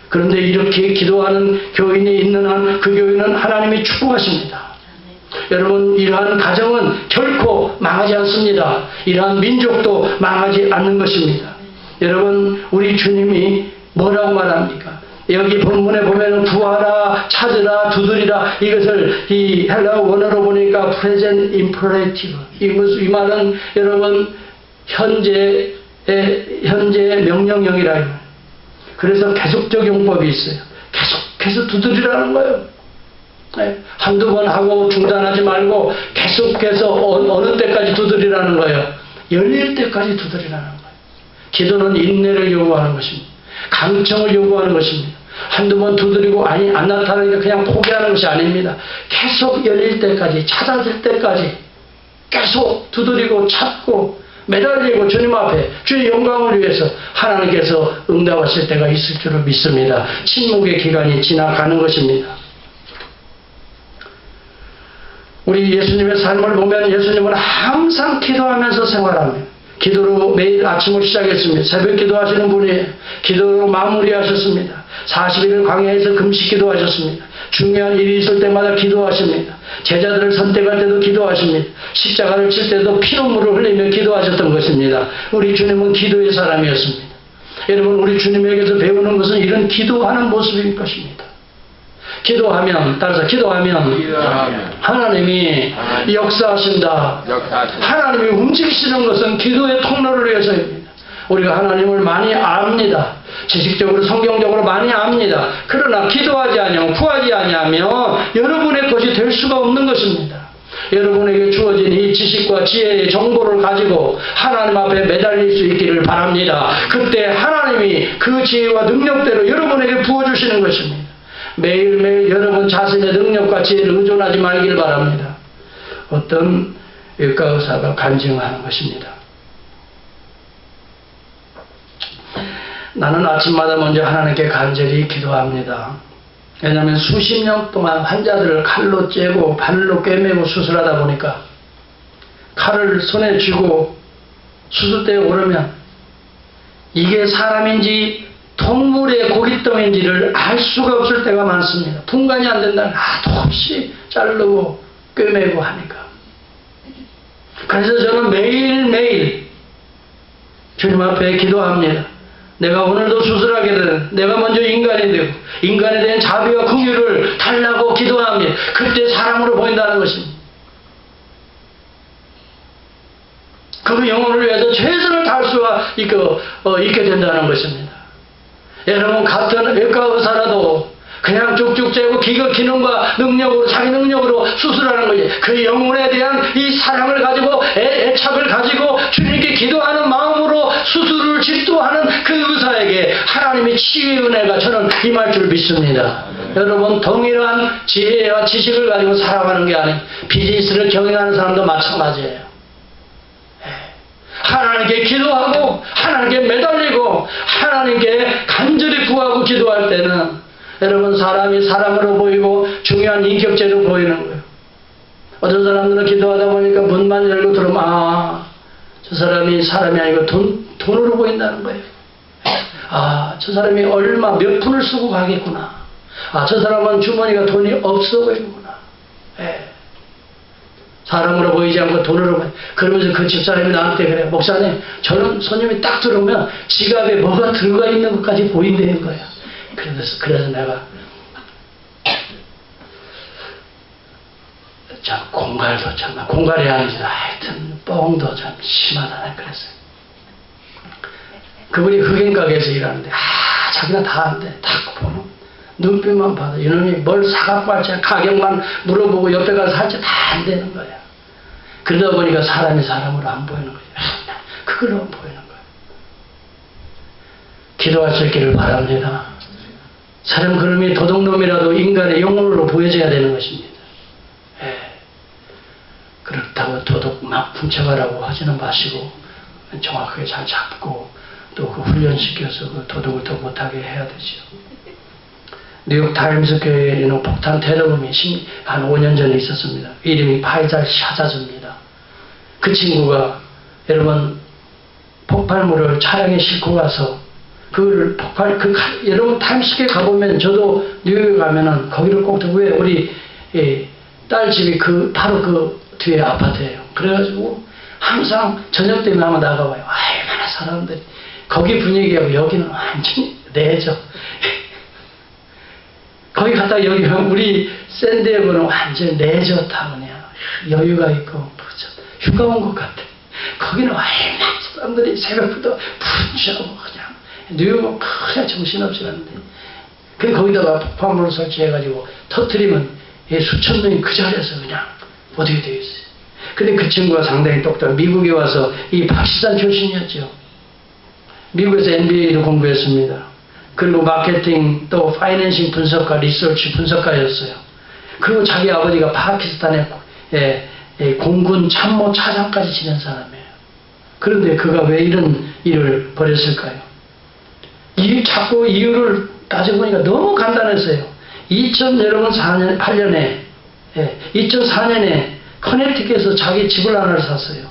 그런데 이렇게 기도하는 교인이 있는 한 그 교인은 하나님이 축복하십니다. 여러분 이러한 가정은 결코 망하지 않습니다. 이러한 민족도 망하지 않는 것입니다. 여러분 우리 주님이 뭐라고 말합니까? 여기 본문에 보면 구하라 찾으라 두드리라 이것을 이 헬라어 원어로 보니까 present imperative 이 말은 여러분 현재의 명령형이라 그래서 계속적 용법이 있어요. 계속해서 두드리라는 거예요. 한두 번 하고 중단하지 말고 계속해서 어느 때까지 두드리라는 거예요. 열릴 때까지 두드리라는 거예요. 기도는 인내를 요구하는 것입니다. 강청을 요구하는 것입니다. 한두 번 두드리고 안 나타나니까 그냥 포기하는 것이 아닙니다. 계속 열릴 때까지 찾아질 때까지 계속 두드리고 찾고 매달리고 주님 앞에 주의 영광을 위해서 하나님께서 응답하실 때가 있을 줄을 믿습니다. 침묵의 기간이 지나가는 것입니다. 우리 예수님의 삶을 보면 예수님은 항상 기도하면서 생활합니다. 기도로 매일 아침을 시작했습니다. 새벽 기도하시는 분이에요. 기도로 마무리하셨습니다. 40일을 광야에서 금식 기도하셨습니다. 중요한 일이 있을 때마다 기도하십니다. 제자들을 선택할 때도 기도하십니다. 십자가를 칠 때도 피눈물을 흘리며 기도하셨던 것입니다. 우리 주님은 기도의 사람이었습니다. 여러분, 우리 주님에게서 배우는 것은 이런 기도하는 모습일 것입니다. 기도하면, 따라서 기도하면 하나님이 역사하신다. 하나님이 움직이시는 것은 기도의 통로를 위해서입니다. 우리가 하나님을 많이 압니다. 지식적으로 성경적으로 많이 압니다. 그러나 기도하지 아니하면, 구하지 아니하면 여러분의 것이 될 수가 없는 것입니다. 여러분에게 주어진 이 지식과 지혜의 정보를 가지고 하나님 앞에 매달릴 수 있기를 바랍니다. 그때 하나님이 그 지혜와 능력대로 여러분에게 부어주시는 것입니다. 매일매일 여러분 자신의 능력과 지혜를 의존하지 말기를 바랍니다. 어떤 외과 의사가 간증하는 것입니다. 나는 아침마다 먼저 하나님께 간절히 기도합니다. 왜냐하면 수십 년 동안 환자들을 칼로 째고 발로 꿰매고 수술하다 보니까 칼을 손에 쥐고 수술대에 오르면 이게 사람인지 동물의 고깃덩인지를 알 수가 없을 때가 많습니다. 분간이 안 된다면 하도 없이 자르고 꿰매고 하니까. 그래서 저는 매일매일 주님 앞에 기도합니다. 내가 오늘도 수술하게 되는, 내가 먼저 인간이 되고 인간에 대한 자비와 긍휼을 달라고 기도합니다. 그때 사랑으로 보인다는 것입니다. 그 영혼을 위해서 최선을 다할 수가 있게 된다는 것입니다. 여러분, 같은 외과 의사라도 그냥 쭉쭉 째고 기가 기능과 능력으로, 자기 능력으로 수술하는 거지. 그 영혼에 대한 이 사랑을 가지고 애착을 가지고 주님께 기도하는 마음으로 수술을 집도하는 그 의사에게 하나님의 치유의 은혜가 저는 임할 줄 믿습니다. 여러분, 동일한 지혜와 지식을 가지고 살아가는 게 아닌 비즈니스를 경영하는 사람도 마찬가지예요. 하나님께 기도하고 하나님께 매달리고 하나님께 간절히 구하고 기도할 때는 여러분, 사람이 사람으로 보이고 중요한 인격체로 보이는 거예요. 어떤 사람들은 기도하다 보니까 문만 열고 들어오면 저 사람이 사람이 아니고 돈으로 보인다는 거예요. 저 사람이 얼마 몇 푼을 쓰고 가겠구나. 저 사람은 주머니가 돈이 없어 보이는구나. 사람으로 보이지 않고 돈으로 보여. 그러면서 그 집사람이 나한테 그래. 목사님, 저는 손님이 딱 들어오면 지갑에 뭐가 들어가 있는 것까지 보인다는 거야. 그래서 내가 참 공갈이 아니지, 하여튼 뻥도 참 심하다 그랬어요. 그분이 흑인 가게에서 일하는데 자기가 다 안 돼. 딱 보면 눈빛만 봐도 이놈이 뭘 사갖고 할지 가격만 물어보고 옆에 가서 할지 다 안 되는 거야. 그러다 보니까 사람이 사람으로 안 보이는 거야. 그걸로 안 보이는 거야. 기도할 수 있기를 바랍니다. 사람 그놈이 도둑놈이라도 인간의 영혼으로 보여져야 되는 것입니다. 그렇다고 도둑 막 훔쳐가라고 하지는 마시고 정확하게 잘 잡고 또 그 훈련시켜서 그 도둑을 더 못하게 해야 되죠. 뉴욕 타임스 교회에는 폭탄 테러범이 한 5년 전에 있었습니다. 이름이 파이잘 샤자즈입니다. 그 친구가 여러분 폭발물을 차량에 싣고 가서 그걸 여러분 타임스퀘어 가보면 저도 뉴욕에 가면은 거기를 꼭 왜 우리 딸 집이 바로 그 뒤에 아파트예요. 그래가지고 항상 저녁 때면 한번 나가봐요. 얼마나 사람들이 거기 분위기하고 여기는 완전히 내죠. 거기 갔다 여기 우리 샌디에고는 완전 내좋다 그냥 여유가 있고 휴가 온 것 같아. 거기는 얼마나 사람들이 새벽부터 분주하고 그냥 뉴욕은 그냥 정신없이 갔는데 거기다가 폭발물을 설치해가지고 터뜨리면 수천 명이 그 자리에서 그냥 어떻게 되어 있어요. 근데 그 친구가 상당히 똑똑해. 미국에 와서 이 박시산 출신이었죠. 미국에서 MBA도 공부했습니다. 그리고 마케팅 또 파이낸싱 분석가, 리서치 분석가였어요. 그리고 자기 아버지가 파키스탄의 공군 참모 차장까지 지낸 사람이에요. 그런데 그가 왜 이런 일을 벌였을까요? 자꾸 이유를 따져보니까 너무 간단했어요. 2008년에 커네티켓에서 자기 집을 하나를 샀어요.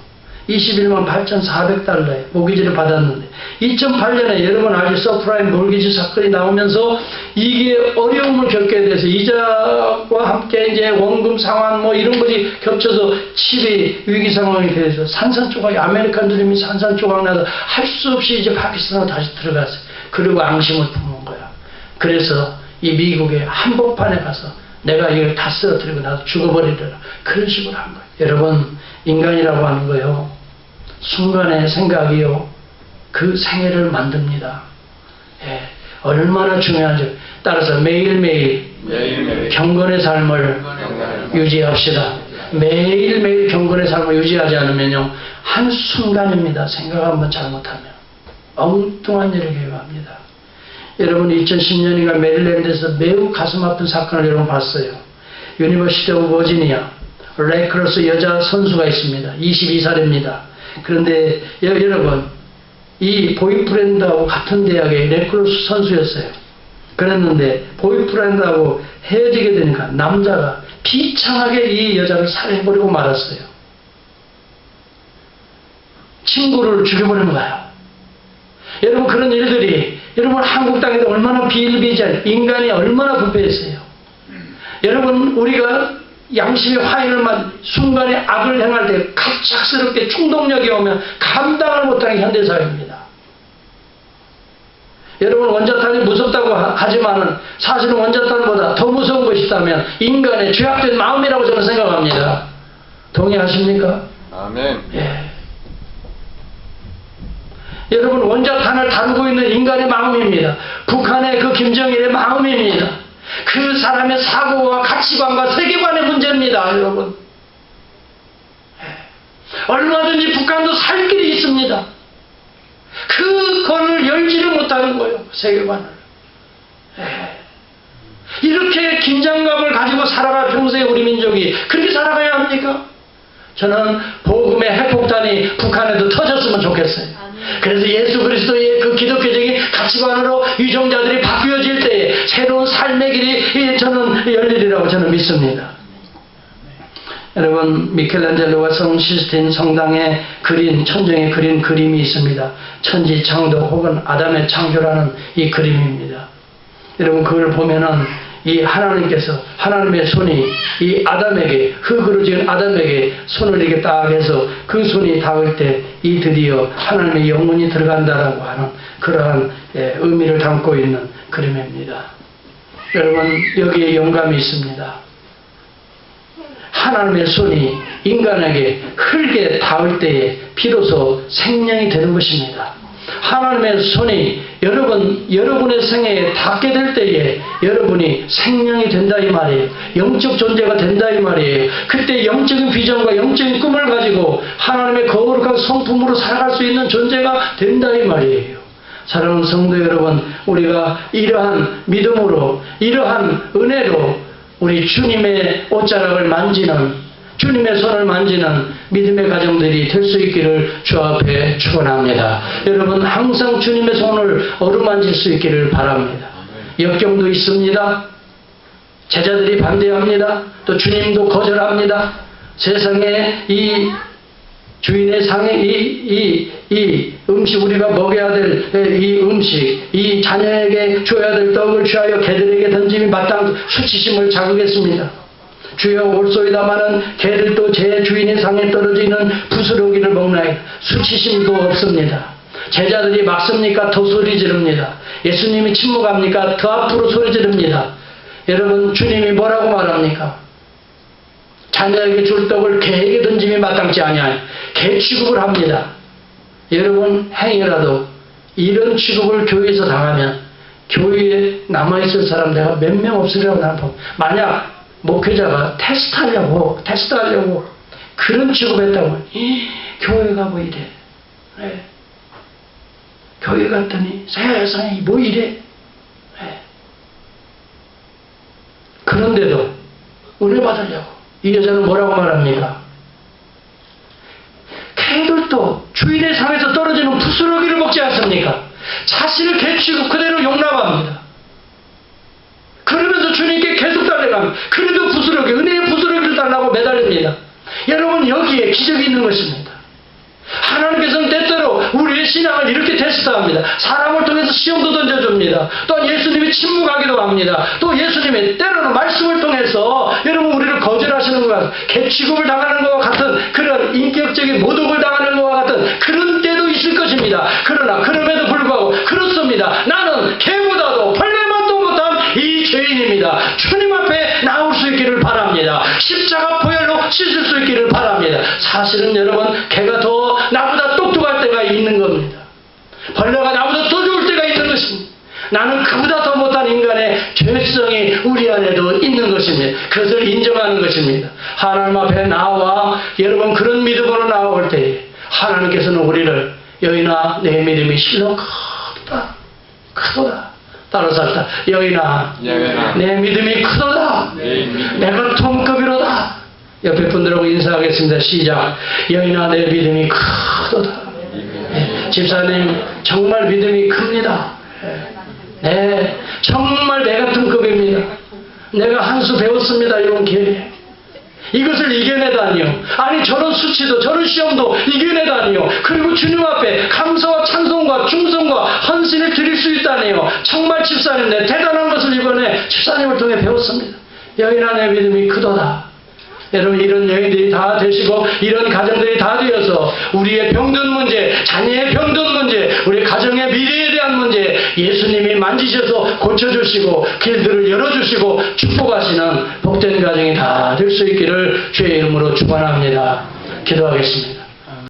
21만 8,400달러에 모기지를 받았는데 2008년에 여러분 알죠? 서프라임 몰기지 사건이 나오면서 이게 어려움을 겪게 돼서 이자와 함께 이제 원금 상환 뭐 이런 것이 겹쳐서 칩이 위기 상황이 돼서 산산조각이 아메리칸 드림이 산산조각 나서 할 수 없이 이제 파키스탄으로 다시 들어갔어요. 그리고 앙심을 품은 거야. 그래서 이 미국의 한복판에 가서 내가 이걸 다 쓰러뜨리고 나도 죽어버리려라. 그런 식으로 한 거예요. 여러분, 인간이라고 하는 거요. 순간의 생각이요. 그 생애를 만듭니다. 예, 얼마나 중요한지. 따라서 매일매일 경건의 삶을 유지합시다. 매일매일 경건의 삶을 유지하지 않으면요. 한순간입니다. 생각 한번 잘못하면. 엉뚱한 일을 경험합니다. 여러분 2010년인가 메릴랜드에서 매우 가슴 아픈 사건을 여러분 봤어요. 유니버시티 오브 버지니아 레이크로스 여자 선수가 있습니다. 22살입니다. 그런데 여러분 이 보이프렌드하고 같은 대학의 레이크로스 선수였어요. 그랬는데 보이프렌드하고 헤어지게 되니까 남자가 비참하게 이 여자를 살해해버리고 말았어요. 친구를 죽여버린 거예요. 여러분 그런 일들이 여러분 한국 땅에도 얼마나 비일비재한 인간이 얼마나 부패했어요. 여러분 우리가 양심의 화인을 만 순간에 악을 행할 때 갑작스럽게 충동력이 오면 감당을 못하는 현대사회입니다. 여러분 원자탄이 무섭다고 하지만은 사실은 원자탄보다 더 무서운 것이 있다면 인간의 죄악된 마음이라고 저는 생각합니다. 동의하십니까? 아멘. 예. 여러분 원자탄을 다루고 있는 인간의 마음입니다. 북한의 그 김정일의 마음입니다. 그 사람의 사고와 가치관과 세계관의 문제입니다. 여러분 얼마든지 북한도 살 길이 있습니다. 그 건을 열지를 못하는 거예요. 세계관을. 이렇게 긴장감을 가지고 살아갈 평소에 우리 민족이 그렇게 살아가야 합니까? 저는 복음의 핵폭탄이 북한에도 터졌으면 좋겠어요. 그래서 예수 그리스도의 그 기독교적인 가치관으로 유정자들이 바뀌어질 때에 새로운 삶의 길이 저는 열리리라고 저는 믿습니다. 여러분 미켈란젤로가 성 시스틴 성당에 그린 천정에 그린 그림이 있습니다. 천지창조 혹은 아담의 창조라는 이 그림입니다. 여러분 그걸 보면은 이 하나님께서 하나님의 손이 이 아담에게 흙으로 지은 아담에게 손을 이렇게 딱 해서 그 손이 닿을 때 이 드디어 하나님의 영혼이 들어간다라고 하는 그러한 의미를 담고 있는 그림입니다. 여러분 여기에 영감이 있습니다. 하나님의 손이 인간에게 흙에 닿을 때에 비로소 생명이 되는 것입니다. 하나님의 손이 여러분의 생애에 닿게 될 때에 여러분이 생명이 된다 이 말이에요. 영적 존재가 된다 이 말이에요. 그때 영적인 비전과 영적인 꿈을 가지고 하나님의 거룩한 성품으로 살아갈 수 있는 존재가 된다 이 말이에요. 사랑하는 성도 여러분, 우리가 이러한 믿음으로 이러한 은혜로 우리 주님의 옷자락을 만지는 주님의 손을 만지는 믿음의 가정들이 될 수 있기를 주 앞에 축원합니다. 여러분 항상 주님의 손을 어루만질 수 있기를 바랍니다. 역경도 있습니다. 제자들이 반대합니다. 또 주님도 거절합니다. 세상에 이 주인의 상에 이 음식 우리가 먹여야 될 이 음식 이 자녀에게 줘야 될 떡을 취하여 개들에게 던짐이 마땅 수치심을 자극했습니다. 주여 올소이다마는 개들도 제 주인의 상에 떨어지는 부스러기를 먹나이다. 수치심도 없습니다. 제자들이 막습니까? 더 소리 지릅니다. 예수님이 침묵합니까? 더 앞으로 소리 지릅니다. 여러분 주님이 뭐라고 말합니까? 자녀에게 줄 떡을 개에게 던짐이 마땅치 아니하니 개 취급을 합니다. 여러분 행여라도 이런 취급을 교회에서 당하면 교회에 남아있을 사람 내가 몇 명 없으리라고 나는 봅니다. 만약 목회자가 테스트하려고 그런 취급했다고 교회가 뭐 이래 교회 갔더니 세상에 뭐 이래 그런데도 은혜 받으려고 이 여자는 뭐라고 말합니까? 개들도 주인의 상에서 떨어지는 부스러기를 먹지 않습니까? 자신을 개 취급 그대로 용납합니다. 그러면서 주님께 계속 달려갑니다. 그래도 부스러기, 은혜의 부스러기를 달라고 매달립니다. 여러분 여기에 기적이 있는 것입니다. 하나님께서는 때때로 우리의 신앙을 이렇게 테스트합니다. 사람을 통해서 시험도 던져줍니다. 또한 예수님이 침묵하기도 합니다. 또 예수님이 때로는 말씀을 통해서 여러분 우리를 거절하시는 것 같은 개취급을 당하는 것과 같은 그런 인격적인 모독을 당하는 것과 같은 그런 때도 있을 것입니다. 그러나 그럼에도 불구하고 그렇습니다. 나는 개보다도 벌레만도 못한 이 죄인입니다. 주님 앞에 나올 수 있기를 바랍니다. 십자가 보혈로 씻을 수 있기를 바랍니다. 사실은 여러분 개가 더 나보다 똑똑할 때가 있는 겁니다. 벌레가 나보다 더 좋을 때가 있는 것입니다. 나는 그보다 더 못한 인간의 죄성이 우리 안에도 있는 것입니다. 그것을 인정하는 것입니다. 하나님 앞에 나와 여러분 그런 믿음으로 나올 때 하나님께서는 우리를 여인아 내 믿음이 실로 크도다. 따라서 합시다. 여인아 내 믿음이 크도다. 내가 통급이로다. 옆에 분들하고 인사하겠습니다. 시작. 여인아 내 믿음이 크도다. 네. 집사님 정말 믿음이 큽니다. 네, 정말 내 같은 급입니다. 내가 한 수 배웠습니다. 이런 기회. 이것을 이겨내다니요. 아니 저런 수치도 저런 시험도 이겨내다니요. 그리고 주님 앞에 감사와 찬송과 충성과 헌신을 드릴 수 있다니요. 정말 집사님 내 대단한 것을 이번에 집사님을 통해 배웠습니다. 여인아 내 믿음이 크도다. 여러분 이런 여인들이 다 되시고 이런 가정들이 다 되어서 우리의 병든 문제, 자녀의 병든 문제, 우리 가정의 미래에 대한 문제 예수님이 만지셔서 고쳐주시고 길들을 열어주시고 축복하시는 복된 가정이 다 될 수 있기를 주의 이름으로 축원합니다. 기도하겠습니다.